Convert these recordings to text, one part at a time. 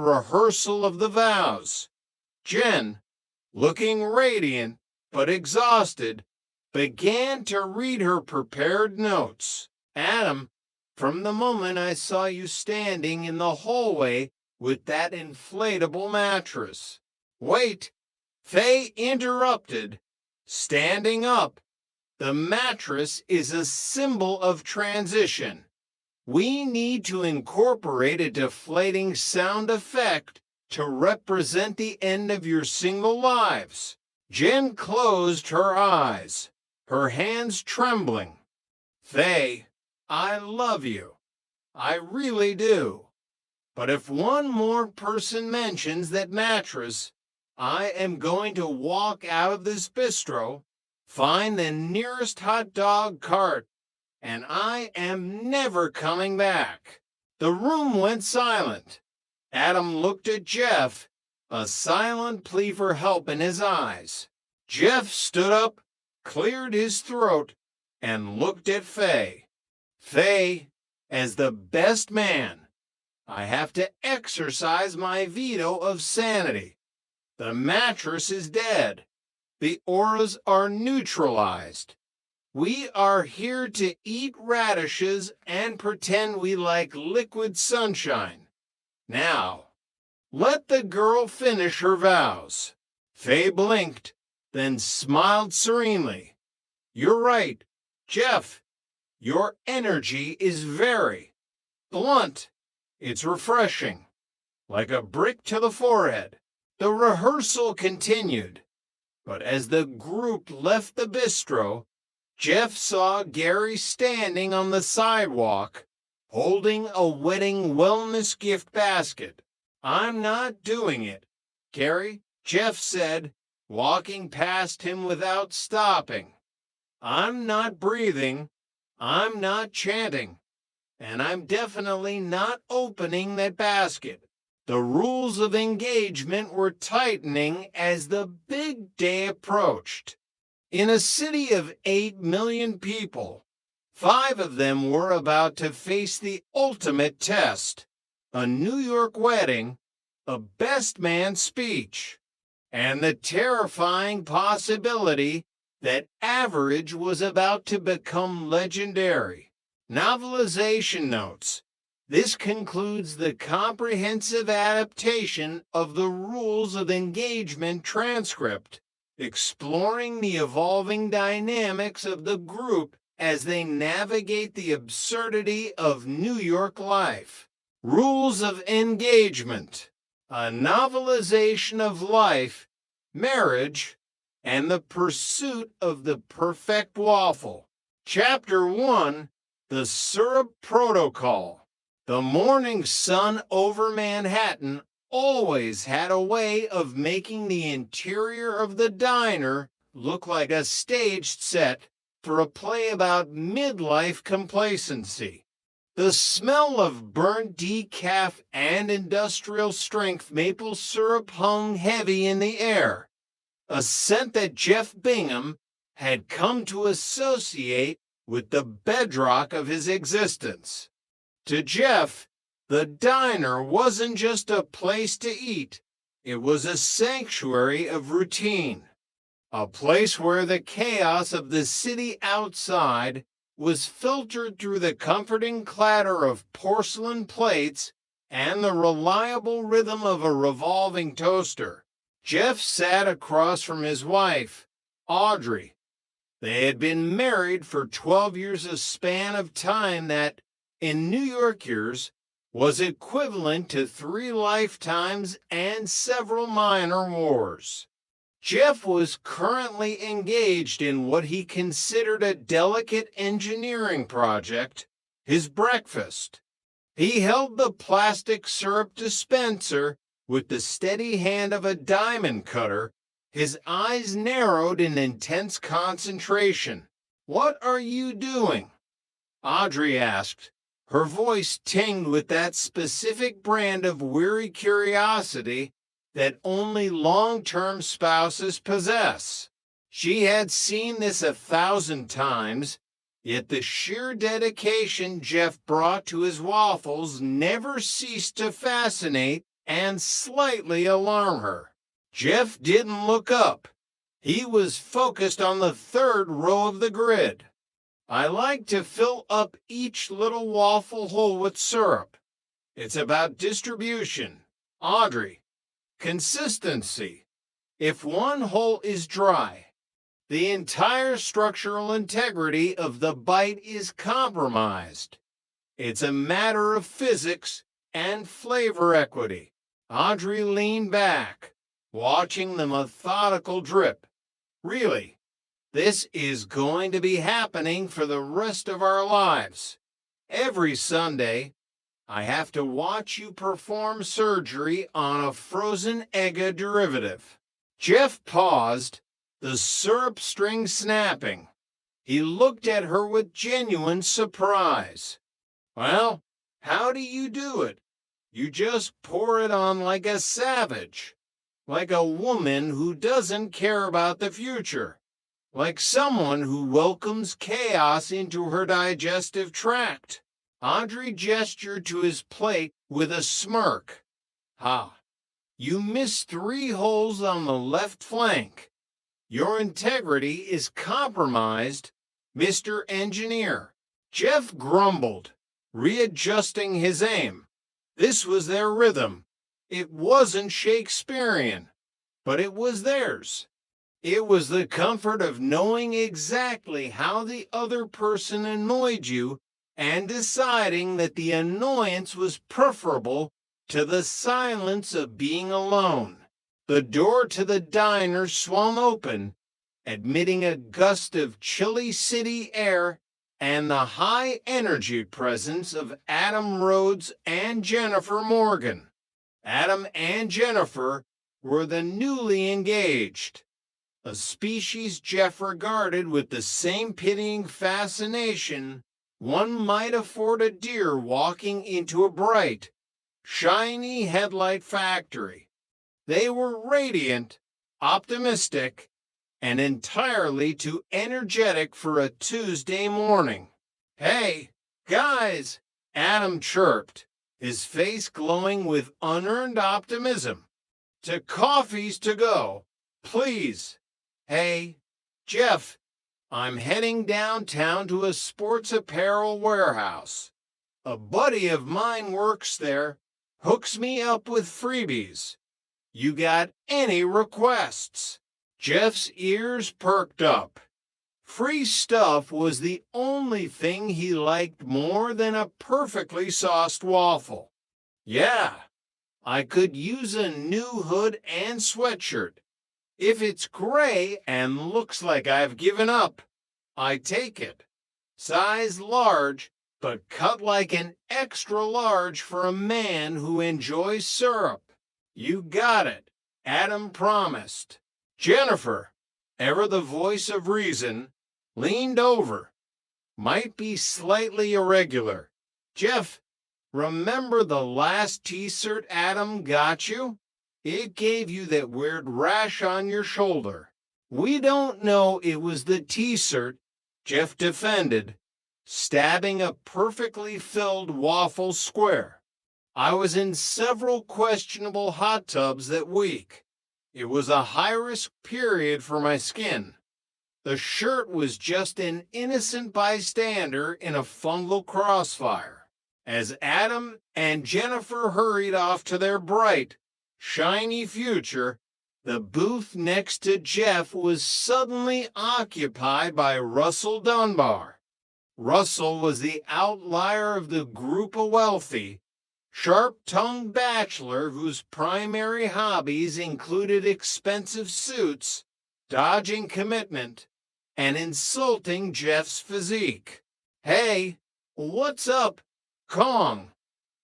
rehearsal of the vows. Jen, looking radiant but exhausted, began to read her prepared notes. Adam, from the moment I saw you standing in the hallway with that inflatable mattress. Wait, Faye interrupted, standing up. The mattress is a symbol of transition. We need to incorporate a deflating sound effect to represent the end of your single lives. Jen closed her eyes, her hands trembling. Faye, I love you. I really do. But if one more person mentions that mattress, I am going to walk out of this bistro, find the nearest hot dog cart, and I am never coming back. The room went silent. Adam looked at Jeff, a silent plea for help in his eyes. Jeff stood up, cleared his throat, and looked at Faye. Faye, as the best man, I have to exercise my veto of sanity. The mattress is dead. The auras are neutralized. We are here to eat radishes and pretend we like liquid sunshine. Now, let the girl finish her vows. Faye blinked, then smiled serenely. You're right, Jeff. Your energy is very blunt. It's refreshing, like a brick to the forehead. The rehearsal continued, but as the group left the bistro, Jeff saw Gary standing on the sidewalk, holding a wedding wellness gift basket. I'm not doing it, Gary, Jeff said, walking past him without stopping. I'm not breathing, I'm not chanting, and I'm definitely not opening that basket. The rules of engagement were tightening as the big day approached. In a city of 8 million people, 5 of them were about to face the ultimate test: a New York wedding, a best man speech, and the terrifying possibility that average was about to become legendary. Novelization notes. This concludes the comprehensive adaptation of the Rules of Engagement transcript, exploring the evolving dynamics of the group as they navigate the absurdity of New York life. Rules of Engagement, a novelization of life, marriage, and the pursuit of the perfect waffle. Chapter 1, The Syrup Protocol. The morning sun over Manhattan always had a way of making the interior of the diner look like a staged set for a play about midlife complacency. The smell of burnt decaf and industrial strength maple syrup hung heavy in the air, a scent that Jeff Bingham had come to associate with the bedrock of his existence. To Jeff, the diner wasn't just a place to eat, it was a sanctuary of routine, a place where the chaos of the city outside was filtered through the comforting clatter of porcelain plates and the reliable rhythm of a revolving toaster. Jeff sat across from his wife, Audrey. They had been married for 12 years, a span of time that, in New York years, was equivalent to 3 lifetimes and several minor wars. Jeff was currently engaged in what he considered a delicate engineering project, his breakfast. He held the plastic syrup dispenser with the steady hand of a diamond cutter, his eyes narrowed in intense concentration. "What are you doing?" Audrey asked, her voice tinged with that specific brand of weary curiosity that only long-term spouses possess. She had seen this 1,000 times, yet the sheer dedication Jeff brought to his waffles never ceased to fascinate and slightly alarm her. Jeff didn't look up. He was focused on the third row of the grid. I like to fill up each little waffle hole with syrup. It's about distribution, Audrey, consistency. If one hole is dry, the entire structural integrity of the bite is compromised. It's a matter of physics and flavor equity. Audrey leaned back, watching the methodical drip. Really, this is going to be happening for the rest of our lives. Every Sunday, I have to watch you perform surgery on a frozen egg derivative. Jeff paused, the syrup string snapping. He looked at her with genuine surprise. Well, how do you do it? You just pour it on like a savage, like a woman who doesn't care about the future, like someone who welcomes chaos into her digestive tract. Audrey gestured to his plate with a smirk. Ha! You missed 3 holes on the left flank. Your integrity is compromised, Mr. Engineer. Jeff grumbled, readjusting his aim. This was their rhythm. It wasn't Shakespearean, but it was theirs. It was the comfort of knowing exactly how the other person annoyed you and deciding that the annoyance was preferable to the silence of being alone. The door to the diner swung open, admitting a gust of chilly city air and the high-energy presence of Adam Rhodes and Jennifer Morgan. Adam and Jennifer were the newly engaged, a species Jeff regarded with the same pitying fascination one might afford a deer walking into a bright, shiny headlight factory. They were radiant, optimistic, and entirely too energetic for a Tuesday morning. Hey, guys, Adam chirped, his face glowing with unearned optimism. To coffees to go, please. Hey, Jeff, I'm heading downtown to a sports apparel warehouse. A buddy of mine works there, hooks me up with freebies. You got any requests? Jeff's ears perked up. Free stuff was the only thing he liked more than a perfectly sauced waffle. Yeah, I could use a new hood and sweatshirt. If it's gray and looks like I've given up, I take it. Size large, but cut like an extra large for a man who enjoys syrup. You got it, Adam promised. Jennifer, ever the voice of reason, leaned over. Might be slightly irregular. Jeff, remember the last T-shirt Adam got you? It gave you that weird rash on your shoulder. We don't know it was the T-shirt, Jeff defended, stabbing a perfectly filled waffle square. I was in several questionable hot tubs that week. It was a high-risk period for my skin. The shirt was just an innocent bystander in a fungal crossfire. As Adam and Jennifer hurried off to their bright, shiny future, the booth next to Jeff was suddenly occupied by Russell Dunbar. Russell was the outlier of the group of wealthy, sharp-tongued bachelor whose primary hobbies included expensive suits, dodging commitment, and insulting Jeff's physique. Hey, what's up, Kong?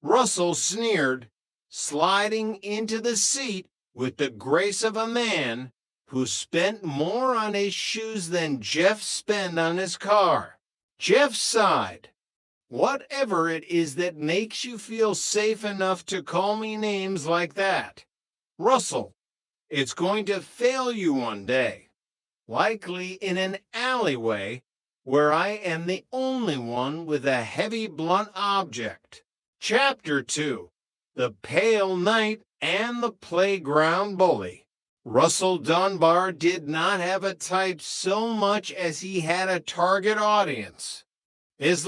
Russell sneered, sliding into the seat with the grace of a man who spent more on his shoes than Jeff spent on his car. Jeff sighed. Whatever it is that makes you feel safe enough to call me names like that. Russell, it's going to fail you one day. Likely in an alleyway where I am the only one with a heavy blunt object. Chapter 2. the pale knight, and the playground bully. Russell Dunbar did not have a type so much as he had a target audience. His